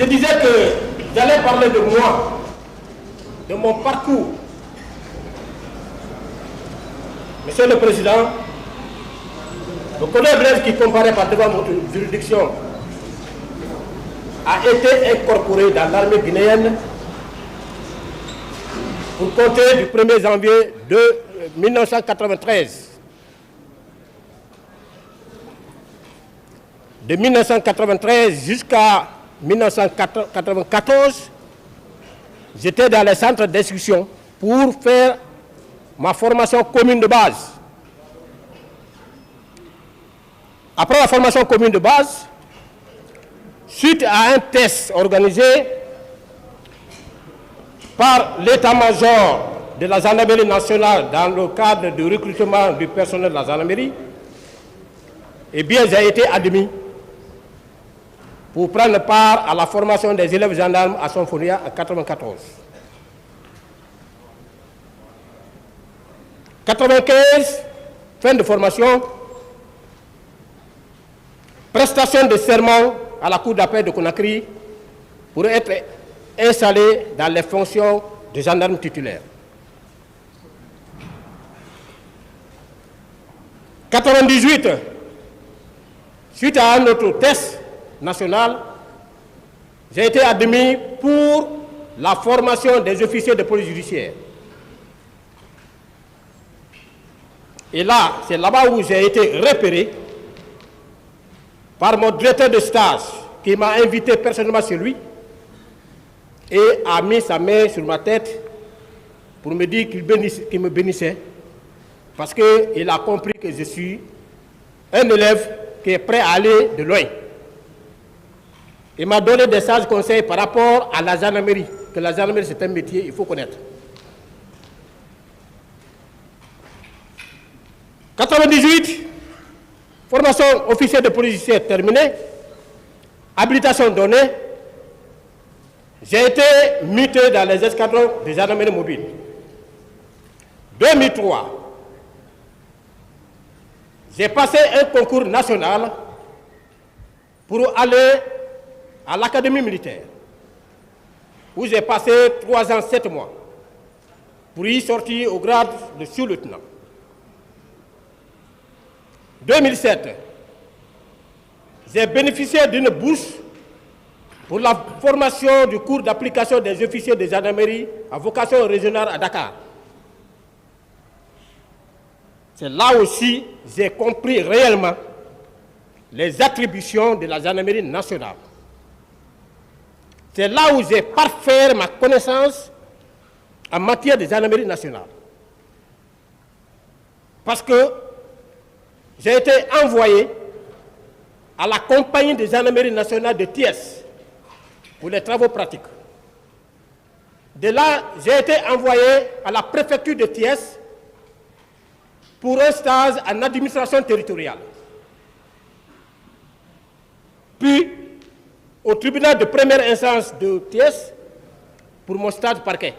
Je disais que j'allais parler de moi, de mon parcours. Monsieur le Président, le colonel Blaise qui comparaît par devant votre juridiction a été incorporé dans l'armée guinéenne pour compter du 1er janvier de 1993. De 1993 jusqu'à 1994, j'étais dans les centres d'instruction pour faire ma formation commune de base. Après la formation commune de base, suite à un test organisé par l'état-major de la gendarmerie nationale dans le cadre du recrutement du personnel de la gendarmerie, eh bien, j'ai été admis pour prendre part à la formation des élèves gendarmes à Sonfonia en 1994. 1995, fin de formation, prestation de serment à la Cour d'appel de Conakry pour être installé dans les fonctions de gendarme titulaire. 1998, suite à un autre test national, j'ai été admis pour la formation des officiers de police judiciaire. Et là, c'est là-bas où j'ai été repéré par mon directeur de stage qui m'a invité personnellement chez lui et a mis sa main sur ma tête pour me dire qu'il me bénissait parce qu'il a compris que je suis un élève qui est prêt à aller de loin. Il m'a donné des sages conseils par rapport à la gendarmerie, que la gendarmerie c'est un métier, il faut connaître. 1998, formation officier de police judiciaire terminée, habilitation donnée, j'ai été muté dans les escadrons de gendarmerie mobile. 2003, j'ai passé un concours national pour aller à l'académie militaire, où j'ai passé 3 ans, 7 mois, pour y sortir au grade de sous-lieutenant. 2007, j'ai bénéficié d'une bourse pour la formation du cours d'application des officiers de gendarmerie à vocation régionale à Dakar. C'est là aussi que j'ai compris réellement les attributions de la gendarmerie nationale. C'est là où j'ai parfait ma connaissance en matière de gendarmerie nationale. Parce que j'ai été envoyé à la compagnie de gendarmerie nationale de Thiès pour les travaux pratiques. De là, j'ai été envoyé à la préfecture de Thiès pour un stage en administration territoriale. Puis, au tribunal de première instance de Thiès pour mon stage parquet.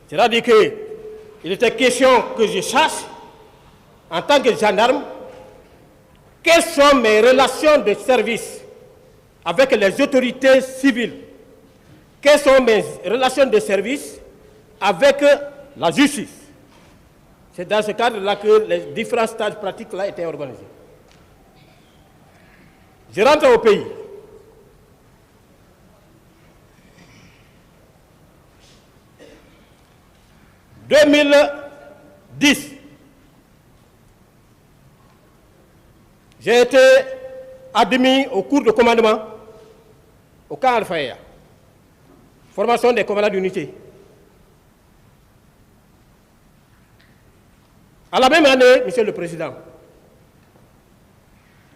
C'est-à-dire qu'il était question que je sache, en tant que gendarme, quelles sont mes relations de service avec les autorités civiles? Quelles sont mes relations de service avec la justice? C'est dans ce cadre-là que les différents stages pratiques là étaient organisés. Je rentre au pays. En 2010, j'ai été admis au cours de commandement au camp Al-Faya, formation des commandants d'unité. À la même année, Monsieur le Président,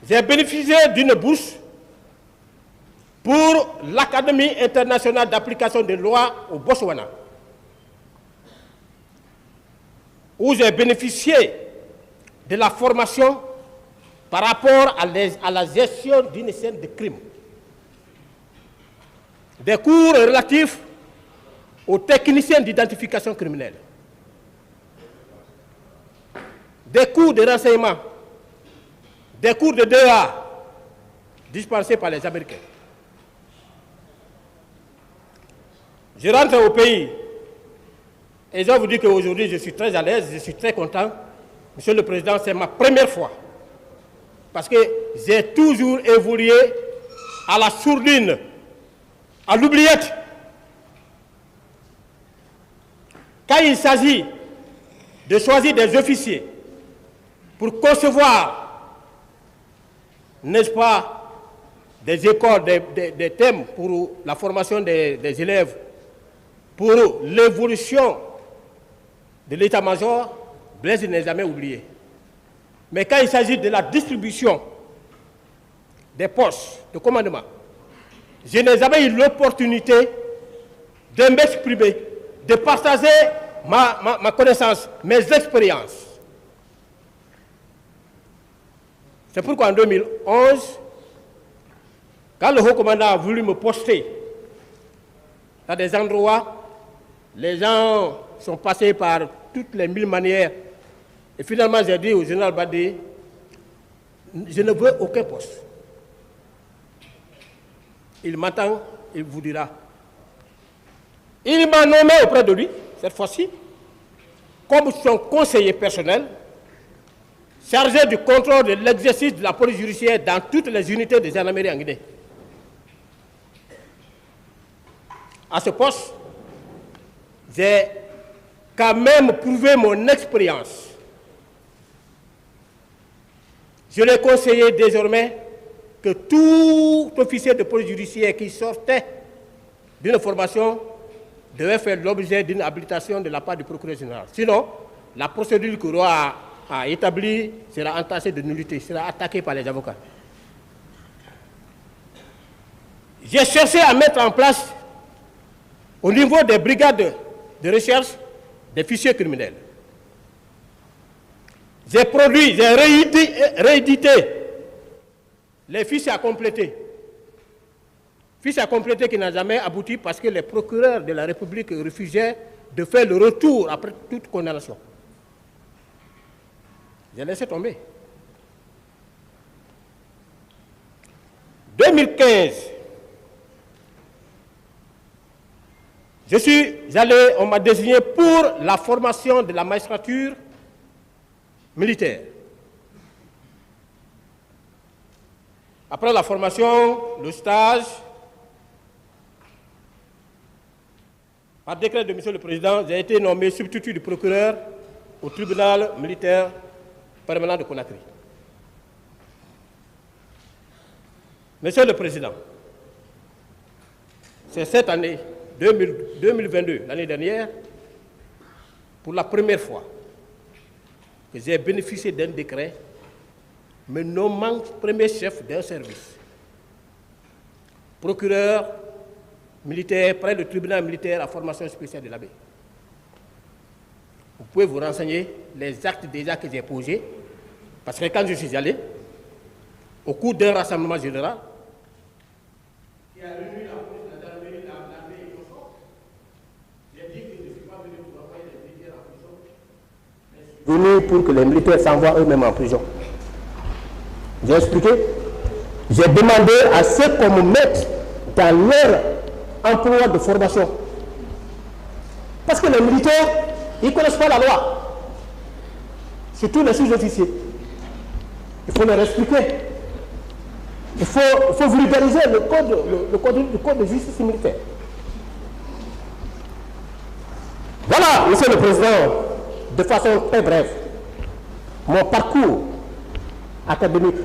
j'ai bénéficié d'une bourse pour l'Académie internationale d'application des lois au Botswana, où j'ai bénéficié de la formation par rapport à la gestion d'une scène de crime. Des cours relatifs aux techniciens d'identification criminelle. Des cours de renseignement. Des cours de 2A dispensés par les Américains. Je rentre au pays et je dois vous dire qu'aujourd'hui, je suis très à l'aise, je suis très content. Monsieur le Président, c'est ma première fois. Parce que j'ai toujours évolué à la sourdine, à l'oubliette. Quand il s'agit de choisir des officiers pour concevoir, n'est-ce pas, des écoles, des thèmes pour la formation des élèves, pour l'évolution de l'état-major, Blaise n'est jamais oublié. Mais quand il s'agit de la distribution des postes de commandement, je n'ai jamais eu l'opportunité de m'exprimer, de partager ma connaissance, mes expériences. C'est pourquoi en 2011, quand le haut commandant a voulu me poster dans des endroits, les gens sont passés par toutes les 1000 manières. Et finalement, j'ai dit au général Badé, je ne veux aucun poste. Il m'attend, il vous dira. Il m'a nommé auprès de lui, cette fois-ci, comme son conseiller personnel, chargé du contrôle de l'exercice de la police judiciaire dans toutes les unités de gendarmerie en Guinée. À ce poste, j'ai quand même prouvé mon expérience. Je l'ai conseillé désormais que tout officier de police judiciaire qui sortait d'une formation devait faire l'objet d'une habilitation de la part du procureur général. Sinon, la procédure que le roi a établie sera entachée de nullité, sera attaquée par les avocats. J'ai cherché à mettre en place, au niveau des brigades de recherche, des fichiers criminels. J'ai produit, j'ai réédité les fichiers à compléter. Fichiers à compléter qui n'ont jamais abouti parce que les procureurs de la République refusaient de faire le retour après toute condamnation. J'ai laissé tomber. 2015, je suis allé, on m'a désigné pour la formation de la magistrature militaire. Après la formation, le stage, par décret de M. le Président, j'ai été nommé substitut du procureur au tribunal militaire permanent de Conakry. Monsieur le Président, c'est cette année, 2022, l'année dernière, pour la première fois, que j'ai bénéficié d'un décret me nommant premier chef d'un service. Procureur militaire près du tribunal militaire à formation spéciale de l'Abbé. Vous pouvez vous renseigner les actes déjà que j'ai posés, parce que quand je suis allé, au cours d'un rassemblement général, qui a réuni la police, la gendarmerie, l'armée et tout ça, j'ai dit que je ne suis pas venu pour envoyer les militaires en prison, mais je suis venu pour que les militaires s'envoient eux-mêmes en prison. J'ai expliqué. J'ai demandé à ceux qu'on me mette dans leur emploi de formation. Parce que les militaires, ils ne connaissent pas la loi. Surtout les sous-officiers. Il faut leur expliquer. Il faut vulgariser le code de justice militaire. Voilà, Monsieur le Président, de façon très brève, mon parcours académique.